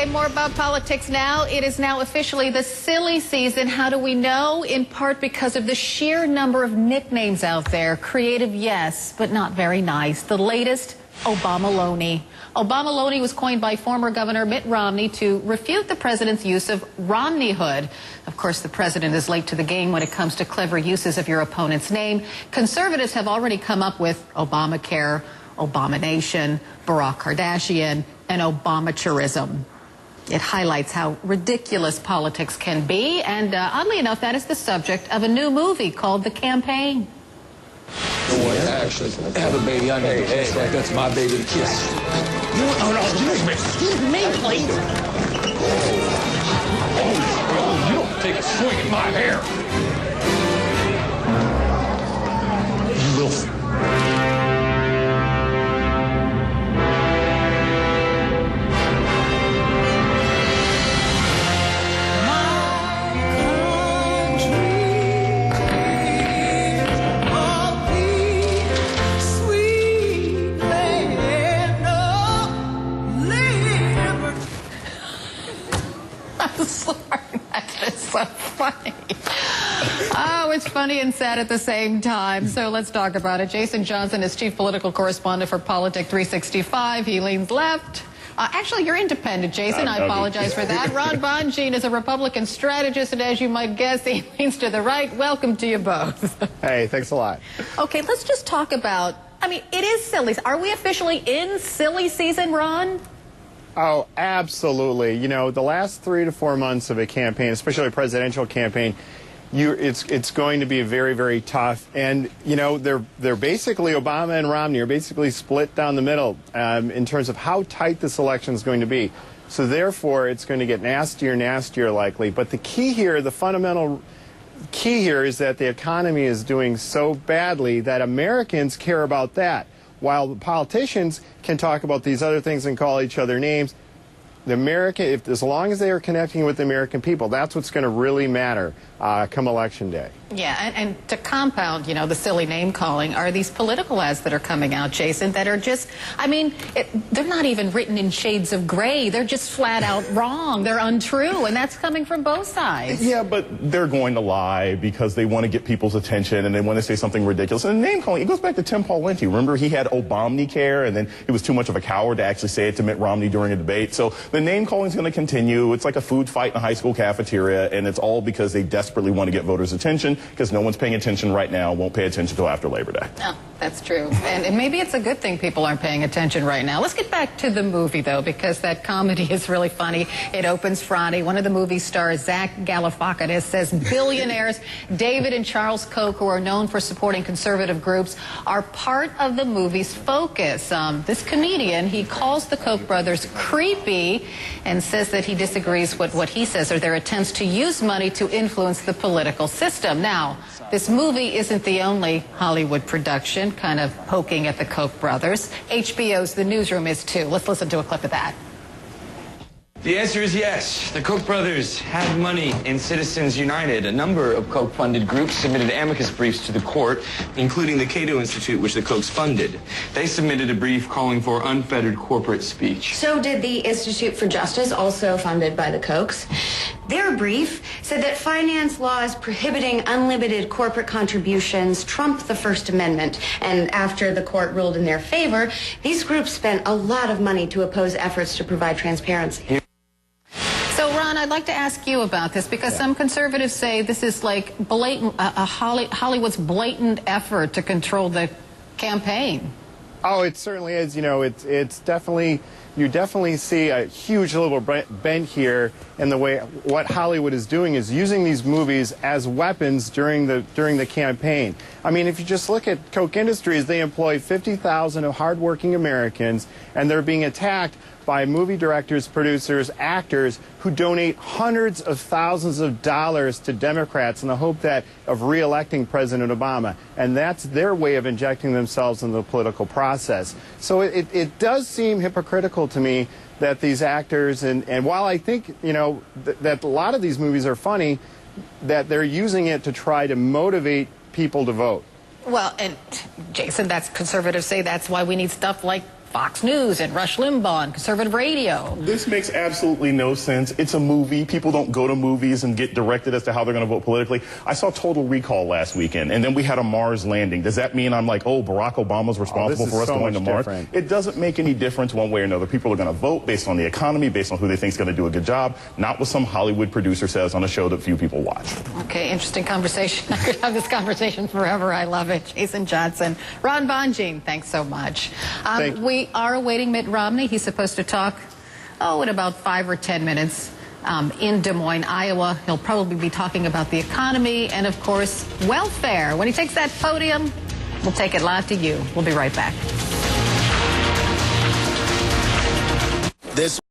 Okay, more about politics now. It is now officially the silly season. How do we know? In part because of the sheer number of nicknames out there. Creative, yes, but not very nice. The latest, Obama-loni. Obama-loni was coined by former Governor Mitt Romney to refute the president's use of Romneyhood. Of course, the president is late to the game when it comes to clever uses of your opponent's name. Conservatives have already come up with Obamacare, Obamanation, Barack Kardashian, and Obamaturism. It highlights how ridiculous politics can be, and oddly enough, that is the subject of a new movie called The Campaign. Actually, have a baby. I need to kiss like that's my baby to kiss. Excuse me, please. Oh, you don't take a swing at my hair. You will. I'm sorry, that is so funny. Oh, it's funny and sad at the same time. So let's talk about it. Jason Johnson is chief political correspondent for Politic 365. He leans left. Actually, you're independent, Jason. I apologize for that. Ron Bonjean is a Republican strategist, and as you might guess, he leans to the right. Welcome to you both. Hey, thanks a lot. Okay, let's just talk about, I mean, it is silly. Are we officially in silly season, Ron? Oh, absolutely. You know, the last 3 to 4 months of a campaign, especially a presidential campaign, it's going to be very, very tough. And, you know, they're basically, Obama and Romney are basically split down the middle in terms of how tight this election is going to be. So therefore, it's going to get nastier, nastier likely. But the key here, the fundamental key here is that the economy is doing so badly that Americans care about that. While the politicians can talk about these other things and call each other names, as long as they are connecting with the American people, that's what's going to really matter come Election Day. Yeah, and to compound, you know, the silly name calling, are these political ads that are coming out, Jason, that are just, I mean, they're not even written in shades of gray. They're just flat out wrong. They're untrue, and that's coming from both sides. Yeah, but they're going to lie because they want to get people's attention and they want to say something ridiculous. And the name calling, it goes back to Tim Pawlenty. Remember, he had Obamacare, and then he was too much of a coward to actually say it to Mitt Romney during a debate. So the name calling is going to continue. It's like a food fight in a high school cafeteria, and it's all because they desperately want to get voters' attention, because no one's paying attention right now, won't pay attention until after Labor Day. Oh, that's true. And maybe it's a good thing people aren't paying attention right now. Let's get back to the movie, though, because that comedy is really funny. It opens Friday. One of the movie stars, Zach Galifianakis, says billionaires David and Charles Koch, who are known for supporting conservative groups, are part of the movie's focus. This comedian, he calls the Koch brothers creepy and says that he disagrees with what he says are their attempts to use money to influence the political system. Now, this movie isn't the only Hollywood production kind of poking at the Koch brothers. HBO's The Newsroom is too. Let's listen to a clip of that. The answer is yes. The Koch brothers had money in Citizens United. A number of Koch-funded groups submitted amicus briefs to the court, including the Cato Institute, which the Kochs funded. They submitted a brief calling for unfettered corporate speech. So did the Institute for Justice, also funded by the Kochs. Their brief said that finance laws prohibiting unlimited corporate contributions trumped the First Amendment. And after the court ruled in their favor, these groups spent a lot of money to oppose efforts to provide transparency. So, Ron, I'd like to ask you about this because some conservatives say this is like blatant, Hollywood's blatant effort to control the campaign. Oh, it certainly is. You know, it's definitely, you definitely see a huge liberal bent here in the way what Hollywood is doing is using these movies as weapons during the campaign. I mean, if you just look at Koch Industries, they employ 50,000 of hardworking Americans, and they're being attacked by movie directors, producers, actors who donate hundreds of thousands of dollars to Democrats in the hope of re-electing President Obama. And that's their way of injecting themselves into the political process. So it does seem hypocritical to me that these actors, and while I think, you know, that a lot of these movies are funny, that they're using it to try to motivate people to vote. Well, and Jason, that's conservatives say that's why we need stuff like Fox News and Rush Limbaugh and conservative radio. This makes absolutely no sense. It's a movie. People don't go to movies and get directed as to how they're going to vote politically. I saw Total Recall last weekend, and then we had a Mars landing. Does that mean I'm like, oh, Barack Obama's responsible for us going to Mars? Different. It doesn't make any difference one way or another. People are going to vote based on the economy, based on who they think is going to do a good job, not what some Hollywood producer says on a show that few people watch. Okay, interesting conversation. I could have this conversation forever. I love it. Jason Johnson. Ron Bonjean, thanks so much. We are awaiting Mitt Romney. He's supposed to talk, in about 5 or 10 minutes in Des Moines, Iowa. He'll probably be talking about the economy and, of course, welfare. When he takes that podium, we'll take it live to you. We'll be right back. This